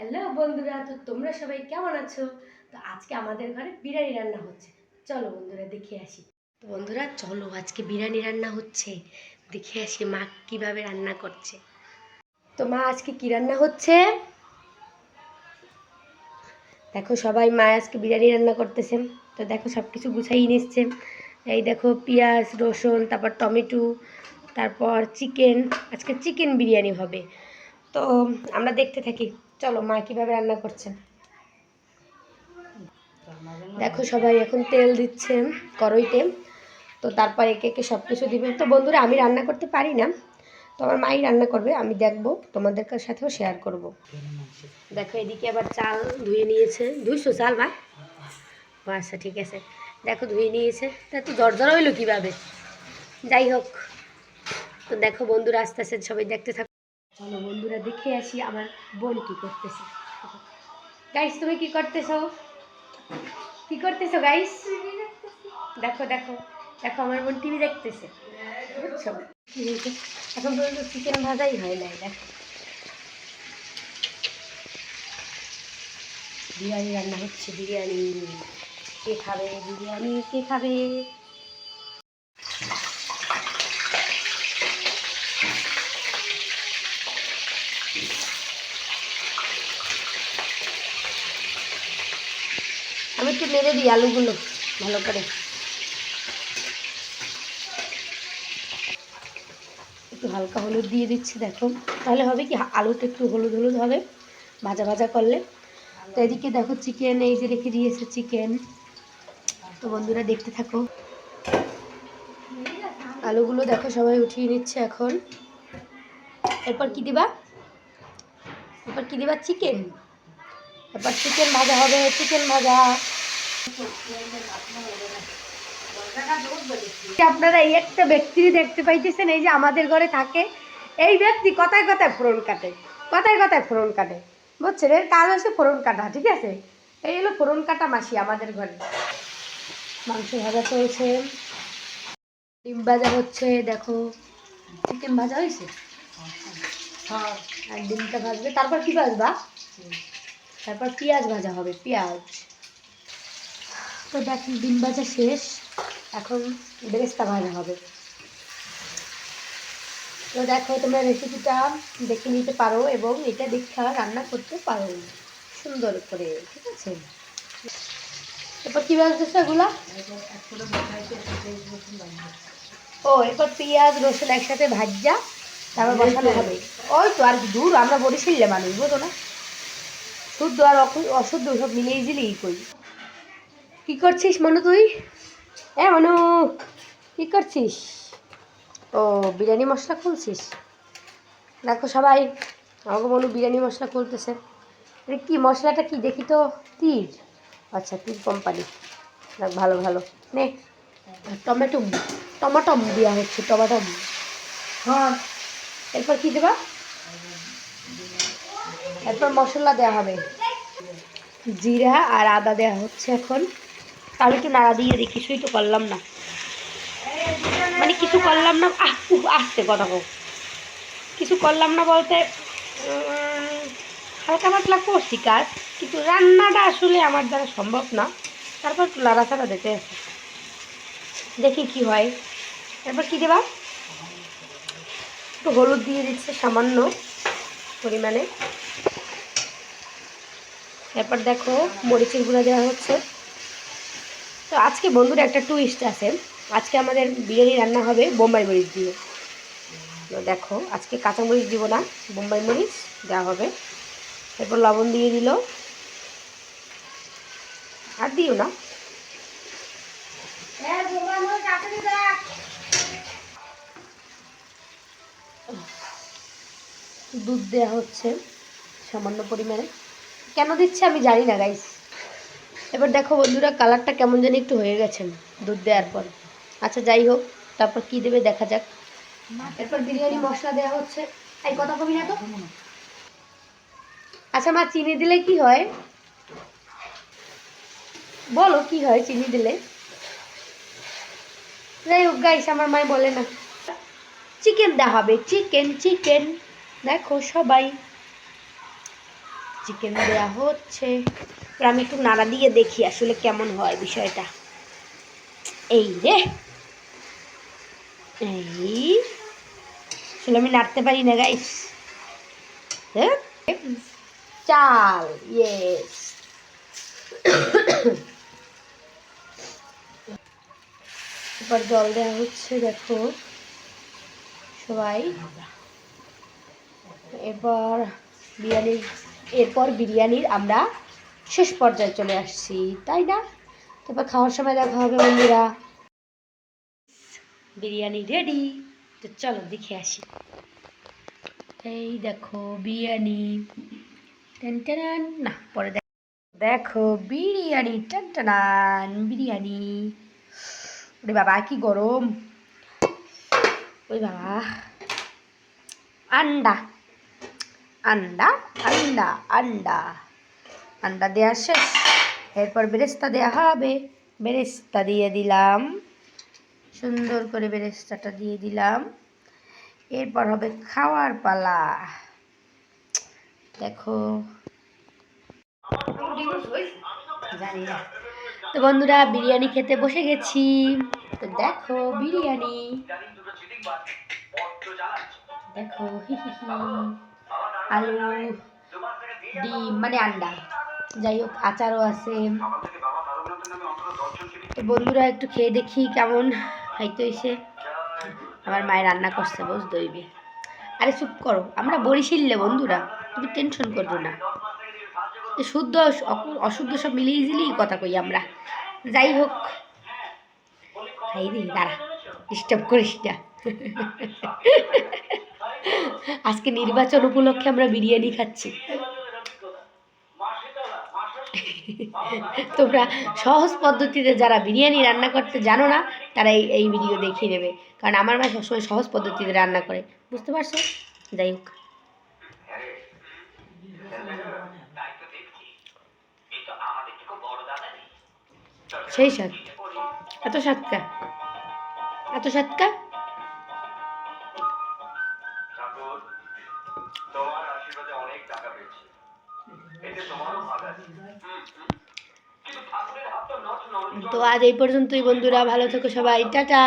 Hello বন্ধুরা, তো তোমরা সবাই কেমন আছো? তো আজকে আমাদের ঘরে বিরিয়ানি রান্না হচ্ছে। চলো বন্ধুরা দেখে আসি। তো বন্ধুরা চলো, আজকে বিরিয়ানি রান্না হচ্ছে, দেখে আসি মা কিভাবে রান্না করছে। তো মা আজকে কি রান্না হচ্ছে দেখো সবাই, মা আজকে বিরিয়ানি রান্না করতেছে। তো দেখো সব কিছু গুছাই নিচ্ছে। এই দেখো পেঁয়াজ রসুন, তারপর টমেটো, তারপর চিকেন। আজকে চিকেন বিরিয়ানি হবে। তো আমরা দেখতে থাকি। চলো মা কিভাবে রান্না করছে। দেখো সবাই এখন তেল দিচ্ছে কড়াইতে। তো তারপর একে একে সব কিছু দিবে। তো বন্ধুরা আমি রান্না করতে পারি না, তো আমার মাই রান্না করবে, আমি দেখবো, তোমাদের সাথেও শেয়ার করব। দেখো এদিকে আবার চাল ধুয়ে নিয়েছে। ধুইছো চাল মা? আচ্ছা ঠিক আছে। দেখো ধুয়ে নিয়েছে, তা তো জর্জর হইলো কীভাবে? যাই হোক, তো দেখো বন্ধুরা আস্তে আস্তে সবাই দেখতে থাকো। চলো বন্ধুরা দেখে আসি আমার বোন কী করতেছে। গাইস তুমি কি করতেছো? কি করতেছো গাইস? দেখো দেখো দেখো আমার বোন টিভি দেখতেছে, বুঝছো? এখন পর্যন্ত চিকেন ভাজাই হয় নাই। দেখো বিরিয়ানি রান্না হচ্ছে। বিরিয়ানি কে খাবে? বিরিয়ানি কে খাবে? আমি একটু নেড়ে দিই আলুগুলো ভালো করে। একটু হালকা হলুদ দিয়ে দিচ্ছি। দেখো তাহলে হবে কি, আলুটা একটু হলুদ হলুদ হবে ভাজা ভাজা করলে। তো এদিকে দেখো চিকেন এই যে রেখে দিয়েছে চিকেন। তো বন্ধুরা দেখতে থাকো। আলুগুলো দেখো সবাই উঠিয়ে নিচ্ছে এখন। এরপর কি দিবা? এরপর কি দিবা? চিকেন। এরপর চিকেন ভাজা হবে, চিকেন ভাজা। আপনারা এই একটা ব্যক্তি দেখতে পাইতেছেন, এই যে আমাদের ঘরে থাকে এই ব্যক্তি, কথায় কথায় ফোড়ন কাটে, কথায় কথায় ফোড়ন কাটে, বুঝছেন? এর কাজ হচ্ছে ফোড়ন কাটা, ঠিক আছে? এই হলো ফোড়ন কাটা মাসি আমাদের ঘরে। মাংস ভাজা চলছে, ডিম ভাজা হচ্ছে। দেখো চিকেন ভাজা হয়েছে, হ্যাঁ, আর ডিমটা ভাজবে। তারপর কি ভাজবা? তারপর পেঁয়াজ ভাজা হবে, পেঁয়াজ। তো দেখেন ডিম ভাজা শেষ, এখন বেরেস্তা ভাজা হবে। তো দেখো তোমরা রেসিপিটা দেখে নিতে পারো এবং এটা দেখে রান্না করতে পারো সুন্দর করে, ঠিক আছে? এরপর কী ভাজতেছে এগুলা? ও এরপর পেঁয়াজ রসুন একসাথে ভাজা তারপর বসানো হবে। ওই তো আর দূর, আমরা বরিশালে মানুষ, বুঝো না? শুদ্ধ আর অশুদ্ধ সব মিলিয়ে ঝিলিয়ে করি। কী করছিস মনু তুই? মনু কী করছিস? ও বিরিয়ানি মশলা খুলছিস। দেখো সবাই আমাকে মনু বিরিয়ানি মশলা খুলতেছে। এটা কি মশলাটা কি দেখি তো? তীর। আচ্ছা তীর কোম্পানি। দেখ ভালো ভালো নে। টমেটো, টমাটম দেওয়া হচ্ছে, টমাটম। হ্যাঁ এরপর কি দেবা? এরপর মশলা দেওয়া হবে, জিরা আর আদা দেওয়া হচ্ছে এখন। আমি একটু নাড়া দিয়ে দিই, কিছুই তো করলাম না, মানে কিছু করলাম না। আসতে কথা হোক, কিছু করলাম না বলতে হালকা পাতলা করছি কাজ, কিন্তু রান্নাটা আসলে আমার দ্বারা সম্ভব না। তারপর একটু লাড়াচাড়া দিতে আছে, দেখি কি হয়। এরপর কী দেবা? একটু হলুদ দিয়ে দিচ্ছে সামান্য পরিমাণে। এরপর দেখো মরিচের গুঁড়া দেওয়া হচ্ছে। তো আজকে বন্ধুরা একটা টুইস্ট আছে, আজকে আমাদের বিরিয়ানি রান্না হবে বোম্বাই মরিচ দিয়ে। তো দেখো আজকে কাঁচামরিচ দিব না, বোম্বাই মরিচ দেওয়া হবে। এরপর লবণ দিয়ে দিল, আর দিও না। দুধ দেওয়া হচ্ছে সামান্য পরিমাণে, কেন দিচ্ছে আমি জানি না গাইস। এবার দেখো বন্ধুরা কালারটা কেমন জানি একটু হয়ে গেছে দুধ দেওয়ার পর। আচ্ছা যাই হোক, তারপর কি দেবে দেখা যাক। এরপর বিরিয়ানি মশলা দেওয়া হচ্ছে। এই কথা কবি না তো। আচ্ছা মা চিনি দিলে কি হয় বলো? কি হয় চিনি দিলে? যাই হোক গাইস, আমার মাই বলে না। চিকেন দেওয়া হবে, চিকেন চিকেন। দেখো সবাই চিকেন দেওয়া হচ্ছে। আমি একটু নাড়া দিয়ে দেখি আসলে কেমন হয় বিষয়টা। এই রে, এই আসলে আমি নাড়তে পারি না গাইস। হ্যাঁ, চাল, ইয়েস। এবার জল দেওয়া হচ্ছে, দেখো সবাই। এরপর বিরিয়ানির আমরা শেষ পর্যায়ে চলে আসছি, তাই না? তারপর খাওয়ার সময় দেখা হবে বন্ধুরা। বিরিয়ানি রেডি, তো চলো দেখে আসি। এই দেখো বিরিয়ানি, টেন না পরে দেখো বিরিয়ানি, টান বিরিয়ানি। ওরে বাবা কি গরম, ওই বাবা। আন্ডা আন্ডা আন্ডা আন্ডা আন্ডা দেওয়া শেষ। এরপর বেরেস্তা দেওয়া হবে, বেরেস্তা দিয়ে দিলাম, সুন্দর করে বেরেস্তাটা দিয়ে দিলাম। এরপর হবে খাওয়ার পালা, দেখো। জানি না। তো বন্ধুরা বিরিয়ানি খেতে বসে গেছি, তো দেখো বিরিয়ানি, দেখো আলু, ডিম মানে আন্ডা, যাই হোক আচারও আছে। তো বন্ধুরা একটু খেয়ে দেখি কেমন খাইতে হয়েছে। আমার মায়ের রান্না করছে, বুঝতে হইবে। আরে চুপ করো, আমরা বরিশিল্লে বন্ধুরা, তুমি টেনশন করবো না। শুদ্ধ অশুদ্ধ সব মিলিয়ে ঝিলিয়ে কথা কই আমরা। যাই হোক, খাই রে, দাঁড়া, ডিস্টার্ব করিস না। আজকে নির্বাচন উপলক্ষে আমরা বিরিয়ানি খাচ্ছি। তোমরা সহজ পদ্ধতিতে যারা বিরিয়ানি রান্না করতে জানো না, তারা এই ভিডিও দেখিয়ে নেবে, কারণ আমার মা সবসময় সহজ পদ্ধতিতে রান্না করে, বুঝতে পারছো? যাই হোক, সেই স্বাদ, এত স্বাদকা, এত স্বাদকা। তো আজ এই পর্যন্তই বন্ধুরা, ভালো থেকো সবাই, টাটা।